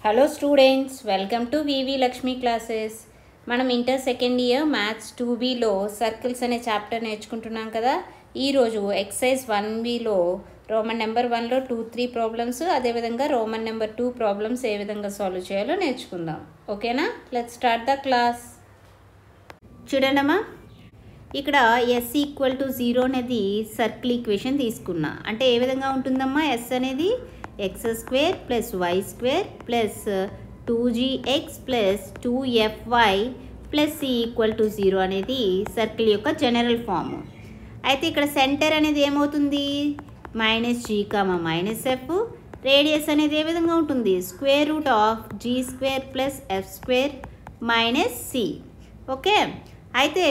Hello students, welcome to V V Lakshmi classes. మనం inter second year maths 2Bలో circles అనే chapter నేర్చుకుంటున్నాం కదా. ఈరోజు ఎక్సర్సైజ్ 1Bలో రోమన్ నెంబర్ 1లో 2-3 ప్రాబ్లమ్స్, అదేవిధంగా రోమన్ నెంబర్ 2 ప్రాబ్లమ్స్ ఏ విధంగా సాల్వ్ చేయాలో నేర్చుకుందాం. ఓకేనా? Let's start the class. చూడండమ్మా, ఇక్కడ ఎస్ ఈక్వల్ టు 0 అనేది సర్కిల్ ఈక్వేషన్ తీసుకున్నా. అంటే ఏ విధంగా ఉంటుందమ్మా? ఎస్ అనేది x square plus y square plus 2gx plus 2fy plus c equal to 0 అనేది సర్కిల్ యొక్క జనరల్ ఫామ్. అయితే ఇక్కడ సెంటర్ అనేది ఏమవుతుంది? -g, -f. రేడియస్ అనేది ఏ విధంగా ఉంటుంది? Square root of g square plus f square minus c. Okay, అయితే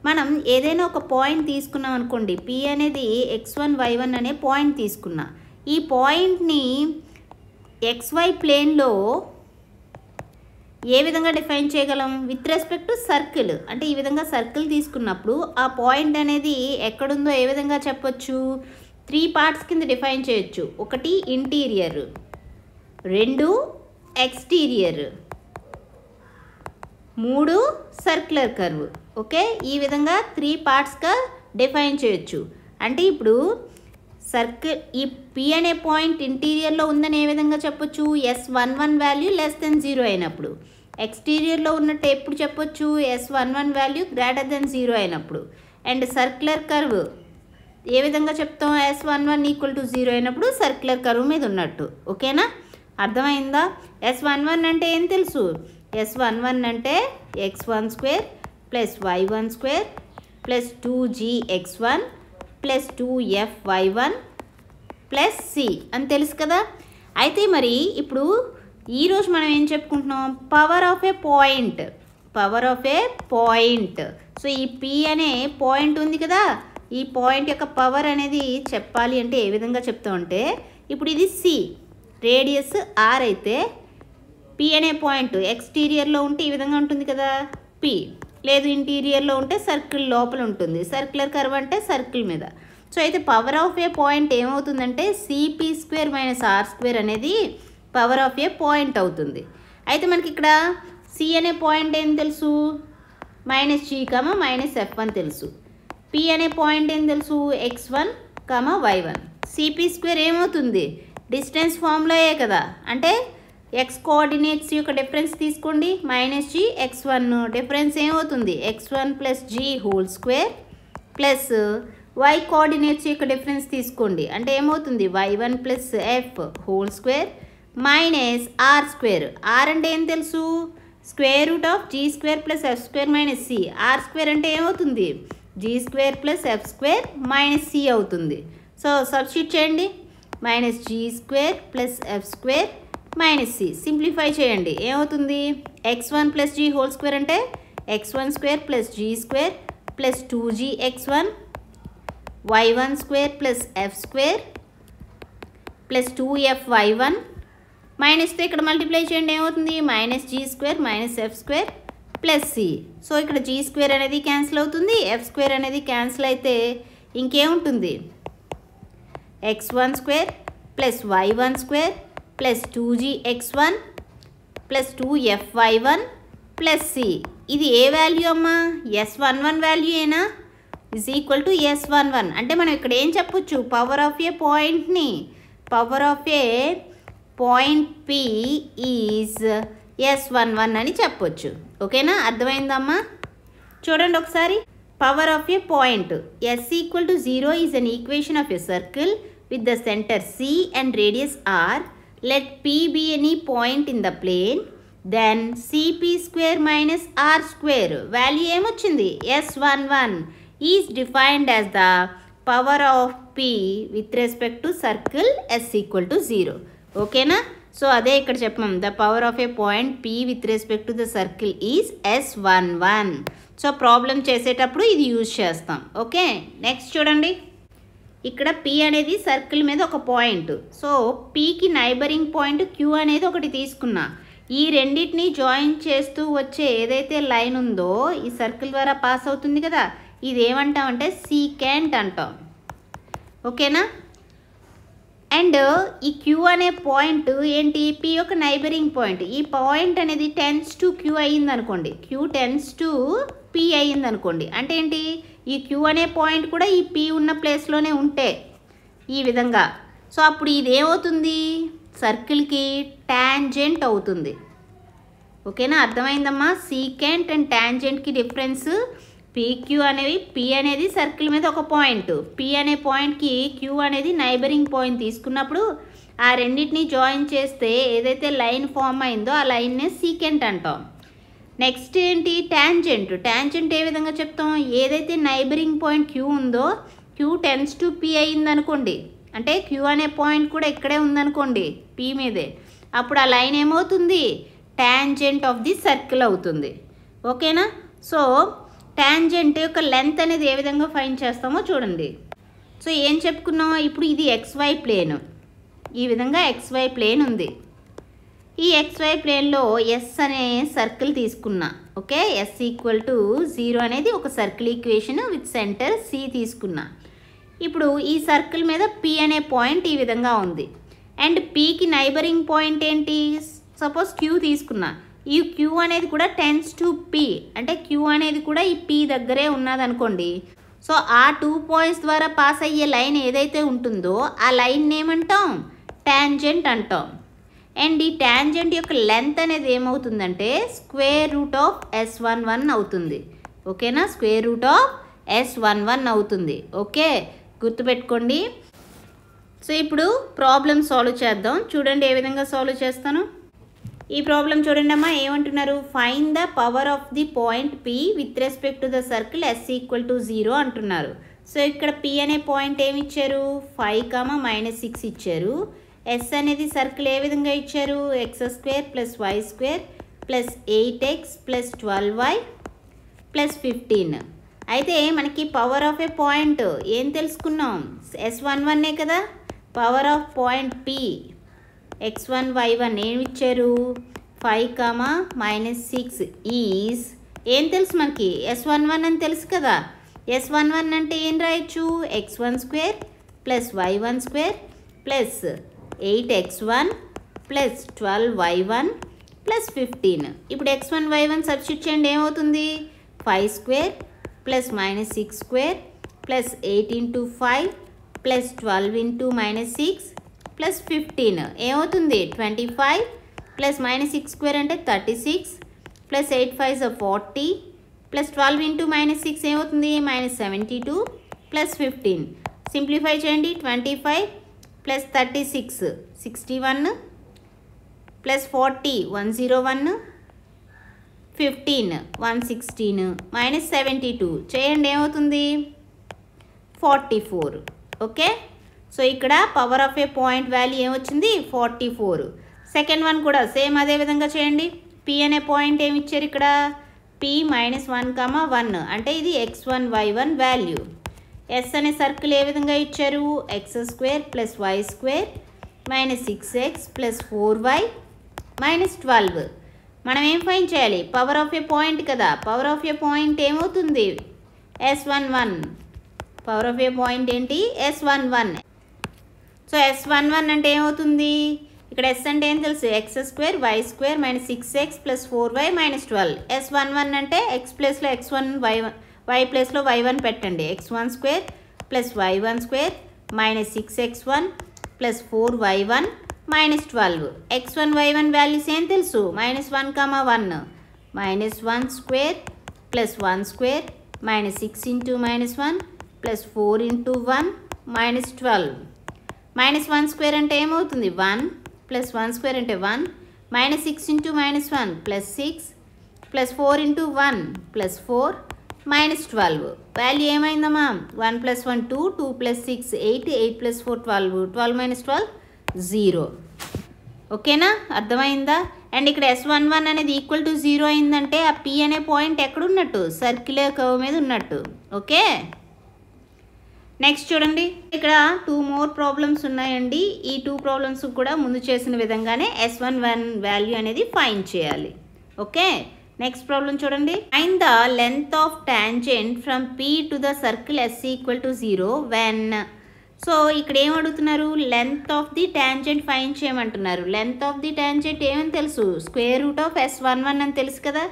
మనం ఏదైనా ఒక పాయింట్ తీసుకున్నాం అనుకోండి. p అనేది x1 y1 అనే పాయింట్ తీసుకున్నా. ఈ పాయింట్ని xy ప్లేన్లో ఏ విధంగా డిఫైన్ చేయగలం? With respect to circle. అంటే ఈ విధంగా సర్కిల్ తీసుకున్నప్పుడు ఆ పాయింట్ అనేది ఎక్కడుందో ఏ విధంగా చెప్పొచ్చు? 3 పార్ట్స్ కింద డిఫైన్ చేయొచ్చు. 1 interior, 2 exterior, 3 circular curve. Okay, ఈ విధంగా 3 పార్ట్స్గా డిఫైన్ చేయొచ్చు. అంటే ఇప్పుడు సర్కిల్ ఈ పి అనే పాయింట్ ఇంటీరియర్లో ఉందని ఏ విధంగా చెప్పొచ్చు? S11 వాల్యూ లెస్ దెన్ 0 అయినప్పుడు. ఎక్స్టీరియర్లో ఉన్నట్టు ఎప్పుడు చెప్పొచ్చు? S11 వాల్యూ గ్రేటర్ దెన్ 0 అయినప్పుడు. అండ్ సర్క్యులర్ కర్వ్ ఏ విధంగా చెప్తాం? S11 ఈక్వల్ టు 0 అయినప్పుడు సర్క్యులర్ కర్వ్ మీద ఉన్నట్టు. ఓకేనా? అర్థమైందా? S11 అంటే ఏం తెలుసు? S11 అంటే x1 square plus y1 square plus 2gx1 plus 2fy1 plus c అని తెలుసు కదా. అయితే మరి ఇప్పుడు ఈరోజు మనం ఏం చెప్పుకుంటున్నాం? Power of a point. Power of a point. So ఈ పి అనే పాయింట్ ఉంది కదా, ఈ పాయింట్ యొక్క పవర్ అనేది చెప్పాలి అంటే ఏ విధంగా చెప్తామంటే, ఇప్పుడు ఇది సి, రేడియస్ ఆర్ అయితే పి అనే పాయింట్ ఎక్స్టీరియర్లో ఉంటే ఈ విధంగా ఉంటుంది కదా పి, లేదు ఇంటీరియర్లో ఉంటే సర్కిల్ లోపల ఉంటుంది. సర్క్యులర్ కర్వ్ అంటే సర్కిల్ మీద. సో అయితే పవర్ ఆఫ్ ఏ పాయింట్ ఏమవుతుందంటే CP square minus r square అనేది పవర్ ఆఫ్ ఏ పాయింట్ అవుతుంది. అయితే మనకి ఇక్కడ సి అనే పాయింట్ ఏం తెలుసు? -g, -f అని తెలుసు. పి అనే పాయింట్ ఏం తెలుసు? x1, y1. సిపి స్క్వేర్ ఏమవుతుంది? డిస్టెన్స్ ఫార్ములాయే కదా. అంటే ఎక్స్ కోఆర్డినేట్స్ యొక్క డిఫరెన్స్ తీసుకోండి. -g x1 డిఫరెన్స్ ఏమవుతుంది? x1 plus g whole square plus y coordinates యొక్క డిఫరెన్స్ తీసుకోండి. అంటే ఏమవుతుంది? y1 plus f whole square minus r square. R అంటే ఏం తెలుసు? Square root of g square plus f square minus c. R square అంటే ఏమవుతుంది? g square plus f square minus c అవుతుంది. సో సబ్స్టిట్యూట్ చేయండి. -g square plus f square minus c. Simplify చేయండి. ఏమవుతుంది? x1 plus g whole square అంటే x1 square plus g square plus 2gx1 y1 square plus f square plus 2fy1 మైనస్తో ఇక్కడ multiply చేయండి. ఏమవుతుంది? -g square minus f square plus c. So ఇక్కడ g square అనేది cancel అవుతుంది, f square అనేది cancel అయితే ఇంకేముంటుంది? x1 square plus y1 square plus 2gx1 plus 2fy1 plus c. ఇది ఏ వాల్యూ అమ్మా? S11 వాల్యూ ఏనా? Is equal to S11. అంటే మనం ఇక్కడ ఏం చెప్పొచ్చు? పవర్ ఆఫ్ ఏ పాయింట్ని, power of a point P is S11 అని చెప్పొచ్చు. ఓకేనా? అర్థమైందమ్మా? చూడండి ఒకసారి. Power of a point S equal to 0 is an equation of a circle with the centre C and radius R. Let P be any point in the plane, then CP square minus R square value ఏమొచ్చింది? S11 is defined as the power of P with respect to circle S equal to 0. ఓకేనా? So అదే ఇక్కడ చెప్పాం. The power of a point P with respect to the circle is S11. So problem చేసేటప్పుడు ఇది use చేస్తాం. Okay, next చూడండి. ఇక్కడ P అనేది సర్కిల్ మీద ఒక పాయింట్. సో Pకి నైబరింగ్ పాయింట్ Q అనేది ఒకటి తీసుకున్నా. ఈ రెండింటిని జాయిన్ చేస్తూ వచ్చే ఏదైతే లైన్ ఉందో ఈ సర్కిల్ ద్వారా పాస్ అవుతుంది కదా, ఇది ఏమంటామంటే సీకెంట్ అంటాం. ఓకేనా? అండ్ ఈ క్యూ అనే పాయింట్ ఏంటి, పి యొక్క నైబరింగ్ పాయింట్. ఈ పాయింట్ అనేది టెన్స్ టు క్యూ అయ్యింది అనుకోండి, క్యూ టెన్స్ టు పి అయ్యింది అనుకోండి, అంటే ఏంటి, ఈ క్యూ అనే పాయింట్ కూడా ఈ పి ఉన్న ప్లేస్లోనే ఉంటే ఈ విధంగా, సో అప్పుడు ఇది ఏమవుతుంది, సర్కిల్కి టాంజెంట్ అవుతుంది. ఓకేనా, అర్థమైందమ్మా. సీకెంట్ అండ్ టాంజెంట్కి డిఫరెన్స్. పీక్యూ అనేవి, పి అనేది సర్కిల్ మీద ఒక పాయింట్, పి అనే పాయింట్కి క్యూ అనేది నైబరింగ్ పాయింట్ తీసుకున్నప్పుడు ఆ రెండింటిని జాయిన్ చేస్తే ఏదైతే లైన్ ఫామ్ అయిందో ఆ లైన్నే సీకెంట్ అంటాం. నెక్స్ట్ ఏంటి, టాంజెంట్. టాంజెంట్ ఏ విధంగా చెప్తాం, ఏదైతే నైబరింగ్ పాయింట్ క్యూ ఉందో క్యూ టెన్స్ టు పి అయింది అనుకోండి, అంటే క్యూ అనే పాయింట్ కూడా ఇక్కడే ఉందనుకోండి పి మీదే, అప్పుడు ఆ లైన్ ఏమవుతుంది, టాంజెంట్ ఆఫ్ ది సర్కిల్ అవుతుంది. ఓకేనా. సో టాంజెంట్ యొక్క లెంత్ అనేది ఏ విధంగా ఫైండ్ చేస్తామో చూడండి. సో ఏం చెప్పుకున్నాం, ఇప్పుడు ఇది XY ప్లేన్, ఈ విధంగా XY ప్లేన్ ఉంది. ఈ XY ప్లేన్లో ఎస్ అనే సర్కిల్ తీసుకున్నా. ఓకే, ఎస్ ఈక్వల్ టు 0 అనేది ఒక circle equation with centre C తీసుకున్నా. ఇప్పుడు ఈ సర్కిల్ మీద P అనే పాయింట్ ఈ విధంగా ఉంది. అండ్ Pకి నైబరింగ్ పాయింట్ ఏంటి, సపోజ్ Q తీసుకున్నా. ఈ Q అనేది కూడా టెన్స్ టు P, అంటే Q అనేది కూడా ఈ P దగ్గరే ఉన్నదనుకోండి. సో ఆ 2 పాయింట్స్ ద్వారా పాస్ అయ్యే లైన్ ఏదైతే ఉంటుందో ఆ లైన్ ఏమంటాం, టాంజెంట్ అంటాం. అండ్ ఈ టాంజెంట్ యొక్క లెంత్ అనేది ఏమవుతుందంటే స్క్వేర్ రూట్ ఆఫ్ S11 అవుతుంది. ఓకేనా, స్క్వేర్ రూట్ ఆఫ్ S11 అవుతుంది. ఓకే, గుర్తుపెట్టుకోండి. సో ఇప్పుడు ప్రాబ్లం సాల్వ్ చేద్దాం. చూడండి ఏ విధంగా సాల్వ్ చేస్తాను. ఈ ప్రాబ్లం చూడండి అమ్మా, ఏమంటున్నారు, find the power of the point P with respect to the circle S equal to 0 అంటున్నారు. సో ఇక్కడ P అనే పాయింట్ ఏమి ఇచ్చారు, 5, -6 ఇచ్చారు. S అనేది సర్కిల్ ఏ విధంగా ఇచ్చారు, x² + y² + 8x + 12y + 15. అయితే మనకి పవర్ ఆఫ్ ఏ పాయింట్ ఏం తెలుసుకున్నాం, S11 కదా. Power of point P x1 y1 ఏమి ఇచ్చారు, 5, -6 ఈజ్ ఏం తెలుసు మనకి, S11 అని తెలుసు కదా. S11 అంటే ఏం రాయొచ్చు, x12 + y12 + 8x1 + 12y1 + 15. ఇప్పుడు x1 y1 సబ్స్టిట్యూట్ చేయండి, ఏమవుతుంది, 5² + -6² + 8 × 5 + 12 × -6 + 15 ఏమవుతుంది, 25 + -6² అంటే 36 + 8 5 40 + 12 × -6 ఏమవుతుంది, -72 + 15. సింప్లిఫై చేయండి, 25 + 36 61 + 40 101 15 116 -72 చేయండి, ఏమవుతుంది, 44. ఓకే, సో ఇక్కడ power of a point value ఏమొచ్చింది, 44. సెకండ్ వన్ కూడా సేమ్ అదే విధంగా చేయండి. P అనే పాయింట్ ఏమి ఇచ్చారు ఇక్కడ, P -1, అంటే ఇది x1 y1 వాల్యూ. S అనే సర్కిల్ ఏ విధంగా ఇచ్చారు, x² + y² -6x + 4y -12. మనం ఏం ఫైండ్ చేయాలి, పవర్ ఆఫ్ ఏ పాయింట్ కదా. పవర్ ఆఫ్ ఏ పాయింట్ ఏమవుతుంది, S11. Power of a point ఏంటి, S11. సో S11 అంటే ఏమవుతుంది, ఇక్కడ S అంటే ఏం తెలుసు, x² y² -6x + 4y -12. S11 అంటే x ప్లేస్లో x1 y ప్లేస్లో y1 పెట్టండి, x12 + y12 -6x1 + 4y1 -12. x1 y1 values ఏం తెలుసు, -1, -1 -1² + 1² -6 × -1 + 4 × 1 -12. -1² అంటే ఏమవుతుంది, 1 + 1² అంటే 1 -6 × -1 + 6 + 4 × 1 + 4 -12. వాల్యూ ఏమైందమ్మా, 1 + 1 2, 2 + 6 8, 8 + 4 12, 12 - 12 0. ఓకేనా, అర్థమైందా. అండ్ ఇక్కడ S11 అనేది ఈక్వల్ టు 0 అయిందంటే ఆ P అనే పాయింట్ ఎక్కడ ఉన్నట్టు, సర్క్యులర్ కర్వ్ మీద ఉన్నట్టు. ఓకే, నెక్స్ట్ చూడండి, ఇక్కడ 2 more ప్రాబ్లమ్స్ ఉన్నాయండి. ఈ 2 ప్రాబ్లమ్స్ కూడా ముందు చేసిన విధంగానే S11 వాల్యూ అనేది ఫైండ్ చేయాలి. ఓకే, నెక్స్ట్ ప్రాబ్లం చూడండి, find the length of tangent from P to the circle S equal to 0 when so ఇక్కడ ఏం అడుగుతున్నారు, length of the tangent find చేయమంటున్నారు. లెంత్ ఆఫ్ ది ట్యాంజెంట్ ఏమని తెలుసు, స్క్వేర్ రూట్ ఆఫ్ S11 అని తెలుసు కదా.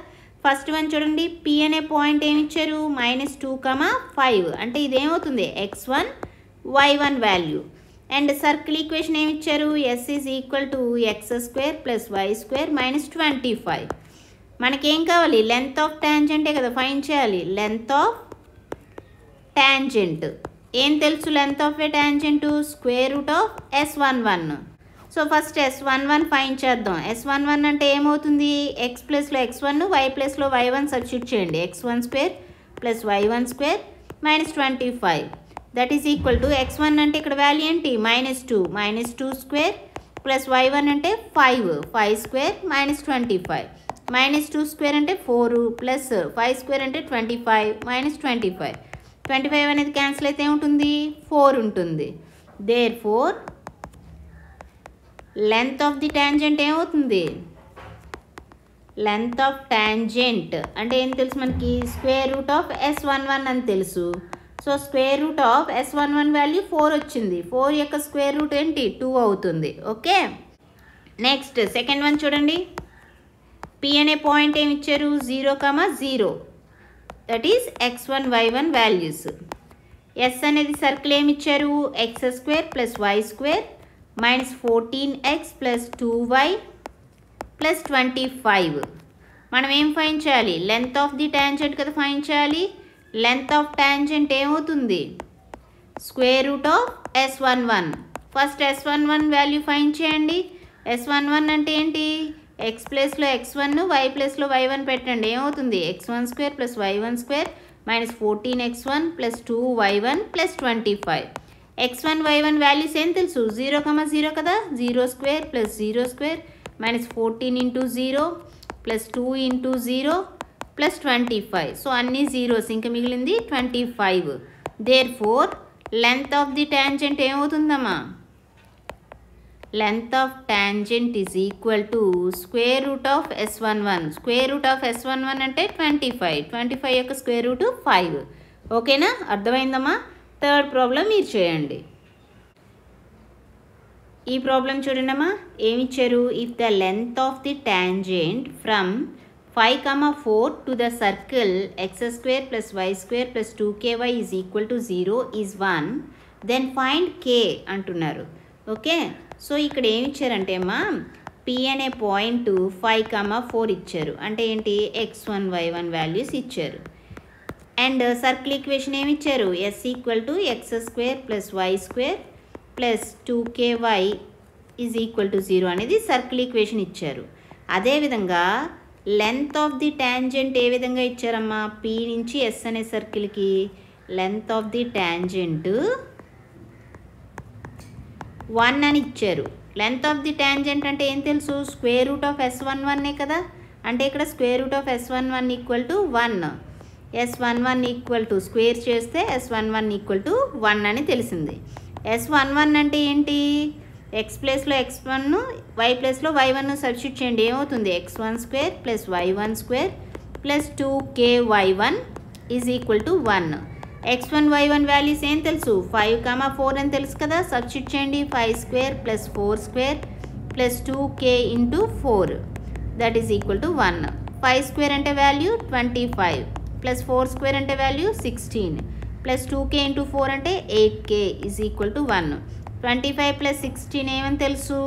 ఫస్ట్ వన్ చూడండి, P అనే పాయింట్ ఏమి ఇచ్చారు, -2, 5 అంటే ఇదేమవుతుంది x1 y1 value. And circle equation ఏమి ఇచ్చారు, S is equal to x² + y² - 25. మనకేం కావాలి, లెంత్ ఆఫ్ ట్యాంజెంటే కదా ఫైండ్ చేయాలి. లెంత్ ఆఫ్ ట్యాంజెంట్ ఏం తెలుసు, length of A tangent square root of S11. So first S11 find చేద్దాం. S11 అంటే ఏమవుతుంది, x ప్లస్లో x1 y ప్లస్లో y1 సబ్స్టిట్యూట్ చేయండి. x12 + y12 - 25 that is equal to x1 అంటే ఇక్కడ వాల్యూ ఏంటి -2 -2² + y1 అంటే 5 5² - 25 -2² అంటే 4 + 5² అంటే 25 - 25 అనేది క్యాన్సిల్ అయితే ఏముంటుంది, 4 ఉంటుంది. Therefore length of the tangent ఏమవుతుంది, లెంత్ ఆఫ్ ట్యాంజెంట్ అంటే ఏం తెలుసు మనకి, స్క్వేర్ రూట్ ఆఫ్ S11 అని తెలుసు. So square root of S11 value 4 వచ్చింది. 4 యొక్క స్క్వేర్ రూట్ ఏంటి, 2 అవుతుంది. ఓకే, నెక్స్ట్ సెకండ్ వన్ చూడండి. P అనే పాయింట్ ఏమి ఇచ్చారు, 0, 0 that is x1 y1 values. S అనేది సర్కిల్ ఏమి ఇచ్చారు, x² + y² -14x + 2y + 25. మనం ఏం ఫైండ్ చేయాలి, లెంత్ ఆఫ్ ది ట్యాంజెంట్ కదా ఫైండ్ చేయాలి. లెంత్ ఆఫ్ ట్యాంజెంట్ ఏమవుతుంది, square root of S11. First S11 value find చేయండి. S11 అంటే ఏంటి, x ప్లస్లో x1 y ప్లస్లో y1 పెట్టండి. ఏమవుతుంది, x12 + y12 -14x1 + 2y1 + 25. x1 y1 values ఏం తెలుసు, 0, 0 కదా, 0² + 0² -14 × 0 + 2 × 0 + 25. సో అన్ని జీరోస్, ఇంకా మిగిలింది 25. Therefore length of the tangent ఏమవుతుందమ్మా, length of tangent is equal to square root of S11. Square root of S11 అంటే 25. 25 యొక్క స్క్వేర్ రూట్ 5. ఓకేనా, అర్థమైందమ్మా. థర్డ్ ప్రాబ్లం మీరు చేయండి. ఈ ప్రాబ్లం చూడండమ్మా, ఏమి ఇచ్చారు, if the length of the tangent from 5, 4 to the circle x² + y² + 2ky is equal to 0 is 1, then find k అంటున్నారు. ఓకే, సో ఇక్కడ ఏమి ఇచ్చారంటే అమ్మా, P అనే పాయింట్ 5, 4 ఇచ్చారు. అంటే ఏంటి, x1 y1 వాల్యూస్ ఇచ్చారు. అండ్ సర్కిల్ ఈక్వేషన్ ఏమి ఇచ్చారు, S equal to x² + y² + 2ky is equal to 0 అనేది సర్కిల్ ఈక్వేషన్ ఇచ్చారు. అదేవిధంగా లెంత్ ఆఫ్ ది ట్యాంజెంట్ ఏ విధంగా ఇచ్చారమ్మా, P నుంచి S అనే సర్కిల్కి లెంత్ ఆఫ్ ది ట్యాంజెంట్ 1 అని ఇచ్చారు. లెంత్ ఆఫ్ ది ట్యాంజెంట్ అంటే ఏం తెలుసు, స్క్వేర్ రూట్ ఆఫ్ S11 కదా. అంటే ఇక్కడ square root of S11 equal to 1. S11 equal to square చేస్తే S11 ఈక్వల్ టు 1 అని తెలిసింది. S11 అంటే ఏంటి, x ప్లస్లో x1 y ప్లస్లో y1 సబ్స్టిట్యూట్ చేయండి. ఏమవుతుంది, x12 + y12 + 2ky1 is equal to 1. x1 y1 values ఏం తెలుసు, 5, 4 అని తెలుసు కదా. సబ్స్టిట్యూట్ చేయండి. 5² + 4² + 2k × 4 that is equal to 1. 5² అంటే వాల్యూ 25 + 4² అంటే వాల్యూ 16 + 2k × 4 అంటే 8k ఈజ్ ఈక్వల్ టు 1. 25 + 16 ఏమని తెలుసు,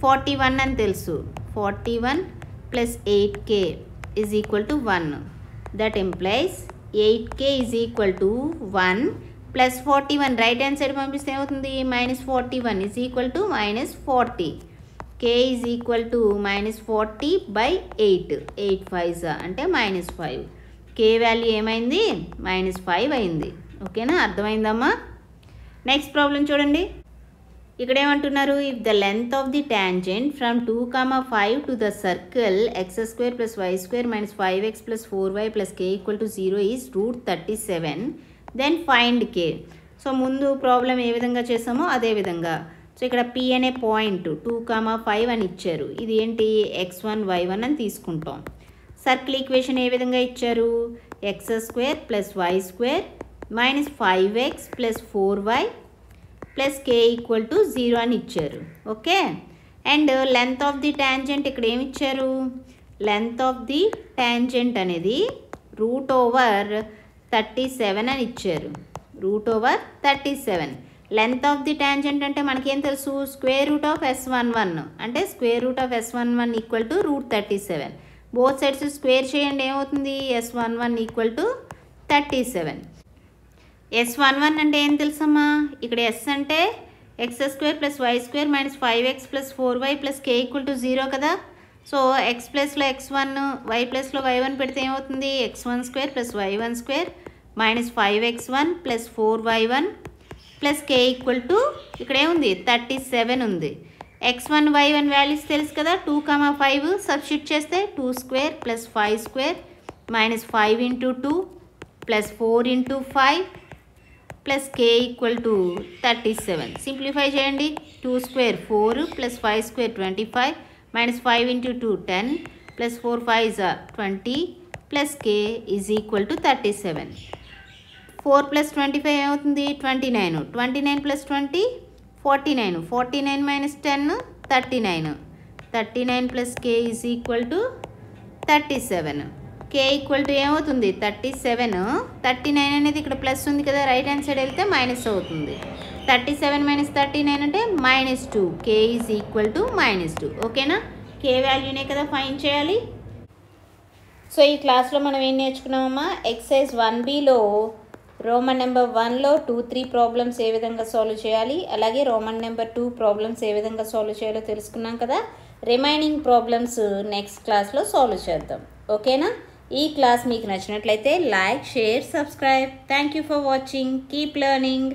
41 అని తెలుసు. 41 + 8k is equal to 1. That implies 8k is equal to 1 + 41 right hand side పంపిస్తే ఏమవుతుంది, -41 is equal to -40. k is equal to -40/8. 8 5 అంటే -5. k వాల్యూ ఏమైంది, -5 అయింది. ఓకేనా, అర్థమైందమ్మా. నెక్స్ట్ ప్రాబ్లం చూడండి. ఇక్కడ ఏమంటున్నారు, if the length of the tangent from 2, 5 to the circle x² + y² - 5x + 4y + k = 0 is √37, then find k. So ముందు problem ఏ విధంగా చేసామో అదే విధంగా. సో ఇక్కడ P అనే పాయింట్ 2, 5 అని ఇచ్చారు. ఇది ఏంటి, x1 y1 అని తీసుకుంటాం. సర్కిల్ ఈక్వేషన్ ఏ విధంగా ఇచ్చారు, x² + y² - 5x + 4y plus K equal to 0 అని ఇచ్చారు. Okay, and length of the tangent ఇక్కడ ఏమి ఇచ్చారు? లెంత్ ఆఫ్ ది ట్యాంజెంట్ అనేది √37 అని ఇచ్చారు. √37. లెంత్ ఆఫ్ ది ట్యాంజెంట్ అంటే మనకేం తెలుసు? √S11 అంటే √S11 equal to √37. Both sides square చేయండి, ఏమవుతుంది? S11 equal to 37. S11 అంటే ఏం తెలుసమ్మా? ఇక్కడ S అంటే x² + y² - 5x + 4y + k equal to 0 కదా. సో x ప్లస్లో x1, y ప్లస్లో y1 పెడితే ఏమవుతుంది? x12 + y12 - 5x1 + 4y1 + k equal to ఇక్కడ ఏముంది? 37 ఉంది. x1 y1 వాల్యూస్ తెలుసు కదా. 2, 5 సబ్స్టిట్యూట్ చేస్తే 2² + 5² - 5 × 2 + 4 × 5 + k ఈక్వల్ టు 37. సింప్లిఫై చేయండి. 2² 4 + 5² 25 - 5 × 2 10 + 4 5s 20 + k is equal to 37. 4 + 25 ఏమవుతుంది? 29. 29 + 20 49. 49 - 10 39. 39 + k is equal to 37. k equal to ఏమవుతుంది? 37. 39 అనేది ఇక్కడ ప్లస్ ఉంది కదా, రైట్ హ్యాండ్ సైడ్ వెళ్తే మైనస్ అవుతుంది. 37 - 39 అంటే -2. k is equal to -2. ఓకేనా? k వాల్యూనే కదా ఫైండ్ చేయాలి. సో ఈ క్లాస్లో మనం ఏం నేర్చుకున్నామమ్మా? ఎక్సర్సైజ్ 1Bలో రోమన్ నెంబర్ 1లో 2, 3 ప్రాబ్లమ్స్ ఏ విధంగా సాల్వ్ చేయాలి, అలాగే రోమన్ నెంబర్ 2 ప్రాబ్లమ్స్ ఏ విధంగా సాల్వ్ చేయాలో తెలుసుకున్నాం కదా. రిమైనింగ్ ప్రాబ్లమ్స్ నెక్స్ట్ క్లాస్లో సాల్వ్ చేద్దాం. ఓకేనా? ఈ క్లాస్ మీకు నచ్చినట్లయితే like, share, subscribe. Thank you for watching. Keep learning.